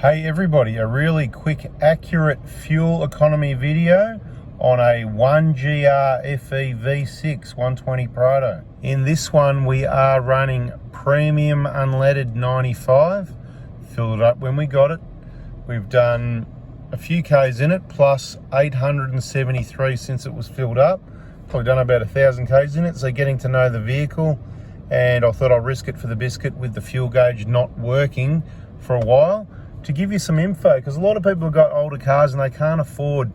Hey everybody, a really quick, accurate fuel economy video on a 1GR FE V6 120 Prado. In this one we are running premium unleaded 95, filled it up when we got it. We've done a few Ks in it, plus 873 since it was filled up. Probably done about 1,000 Ks in it, so getting to know the vehicle, and I thought I'll risk it for the biscuit with the fuel gauge not working for a while, to give you some info, because a lot of people have got older cars and they can't afford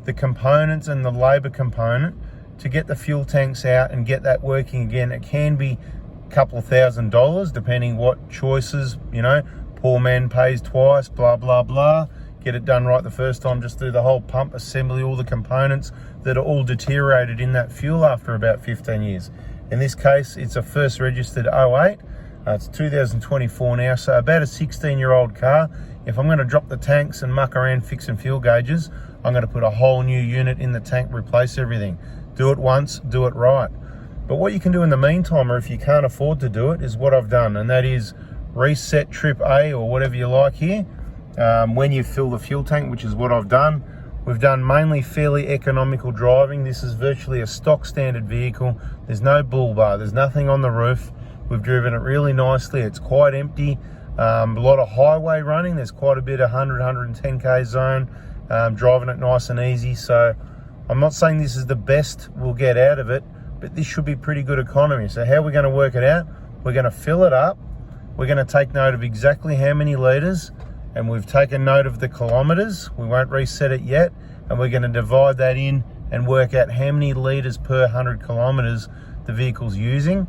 the components and the labor component to get the fuel tanks out and get that working again. It can be a couple of $1,000 depending what choices, poor man pays twice, blah blah blah. Get it done right the first time, just do the whole pump assembly, all the components that are all deteriorated in that fuel after about 15 years. In this case, it's a first registered 08. It's 2024 now, so about a 16-year-old car. If I'm going to drop the tanks and muck around fixing fuel gauges, I'm going to put a whole new unit in the tank, replace everything. Do it once, do it right. But what you can do in the meantime, or if you can't afford to do it, is what I've done, and that is reset trip A, or whatever you like here, when you fill the fuel tank, which is what I've done. We've done mainly fairly economical driving. This is virtually a stock standard vehicle. There's no bull bar, there's nothing on the roof. We've driven it really nicely. It's quite empty. A lot of highway running. There's quite a bit of 100, 110k zone. Driving it nice and easy. So I'm not saying this is the best we'll get out of it, but this should be pretty good economy. So how are we going to work it out? We're going to fill it up. We're going to take note of exactly how many litres, and we've taken note of the kilometres. We won't reset it yet, and we're going to divide that in and work out how many litres per 100 kilometres the vehicle's using.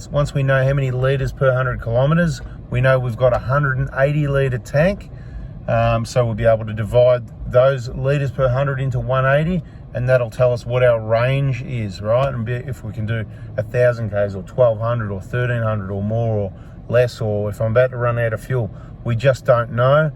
Once we know how many litres per 100 kilometres, we know we've got a 180 litre tank. So we'll be able to divide those litres per 100 into 180, and that'll tell us what our range is, right? And if we can do 1,000 Ks or 1,200 or 1,300 or more or less, or if I'm about to run out of fuel, we just don't know.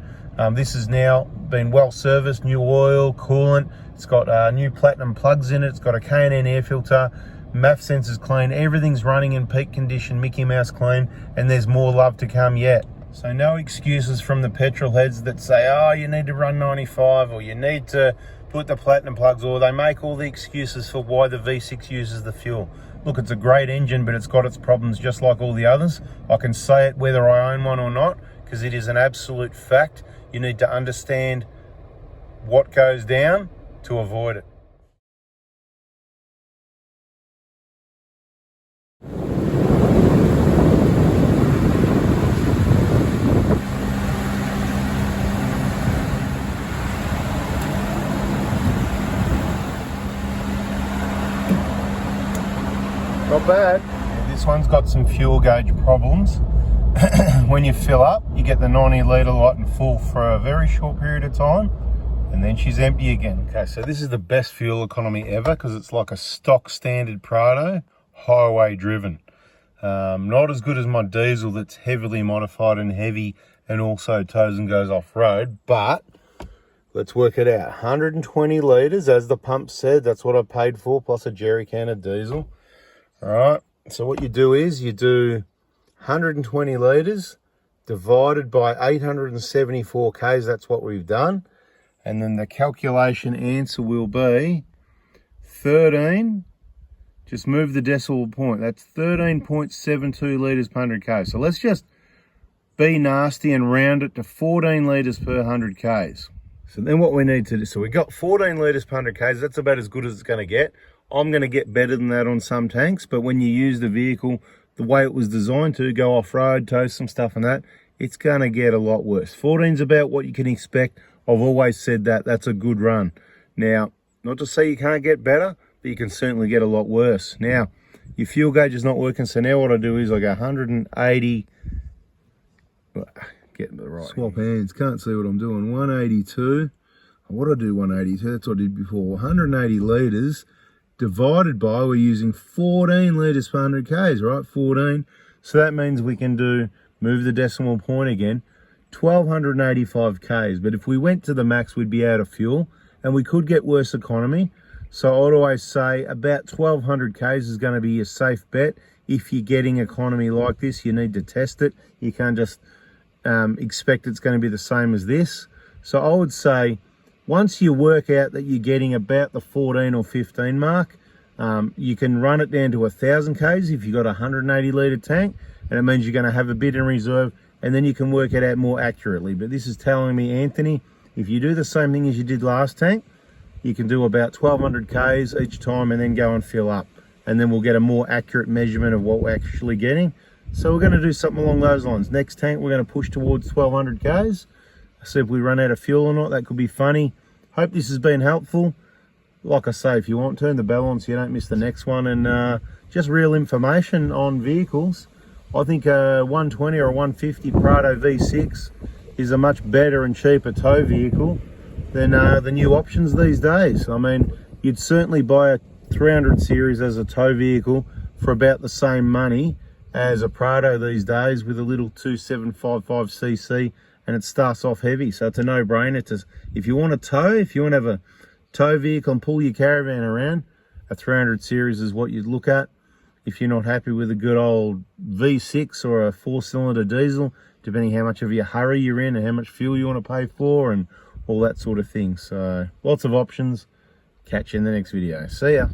This has now been well serviced, new oil, coolant. It's got new platinum plugs in it. It's got a K&N air filter. MAF sensors clean, everything's running in peak condition, Mickey Mouse clean, and there's more love to come yet. So no excuses from the petrol heads that say, oh, you need to run 95, or you need to put the platinum plugs, or they make all the excuses for why the V6 uses the fuel. Look, it's a great engine, but it's got its problems just like all the others. I can say it whether I own one or not, because it is an absolute fact. You need to understand what goes down to avoid it. Not bad. Yeah, this one's got some fuel gauge problems. When you fill up, you get the 90 litre light and full for a very short period of time, and then she's empty again. Okay, so this is the best fuel economy ever, because it's like a stock standard Prado, highway driven. Not as good as my diesel that's heavily modified and heavy and also tows and goes off-road, but let's work it out. 120 litres, as the pump said, that's what I paid for, plus a jerry can of diesel. All right, so what you do is you do 120 litres divided by 874 Ks, that's what we've done. And then the calculation answer will be 13, just move the decimal point, that's 13.72 litres per 100 Ks. So let's just be nasty and round it to 14 litres per 100 Ks. So then what we need to do, so we got 14 litres per 100 Ks, that's about as good as it's going to get. I'm going to get better than that on some tanks, but when you use the vehicle the way it was designed to, go off-road, tow some stuff and that, it's going to get a lot worse. 14's about what you can expect. I've always said that. That's a good run. Now, not to say you can't get better, but you can certainly get a lot worse. Now, your fuel gauge is not working, so now what I do is I go 180, getting the right. Swap hands, can't see what I'm doing. 182, what did I do 182? That's what I did before. 180 litres. Divided by, we're using 14 litres per 100 Ks, right? 14. So that means we can do, move the decimal point again, 1,285 Ks. But if we went to the max, we'd be out of fuel, and we could get worse economy. So I'd always say about 1,200 Ks is going to be a safe bet. If you're getting economy like this, you need to test it. You can't just expect it's going to be the same as this. So I would say once you work out that you're getting about the 14 or 15 mark, you can run it down to 1,000 Ks if you've got a 180 litre tank, and it means you're going to have a bit in reserve, and then you can work it out more accurately. But this is telling me, Anthony, if you do the same thing as you did last tank, you can do about 1,200 Ks each time and then go and fill up. And then we'll get a more accurate measurement of what we're actually getting. So we're going to do something along those lines. Next tank, we're going to push towards 1,200 Ks. See if we run out of fuel or not. That could be funny. Hope this has been helpful. Like I say, if you want, turn the bell on so you don't miss the next one. And just real information on vehicles. I think a 120 or a 150 Prado V6 is a much better and cheaper tow vehicle than the new options these days. I mean, you'd certainly buy a 300 series as a tow vehicle for about the same money as a Prado these days with a little 2755cc, and it starts off heavy, so it's a no-brainer. If you want to tow, if you want to have a tow vehicle and pull your caravan around, a 300 series is what you'd look at. If you're not happy with a good old V6 or a 4-cylinder diesel, depending how much of a hurry you're in and how much fuel you want to pay for and all that sort of thing. So lots of options. Catch you in the next video. See ya.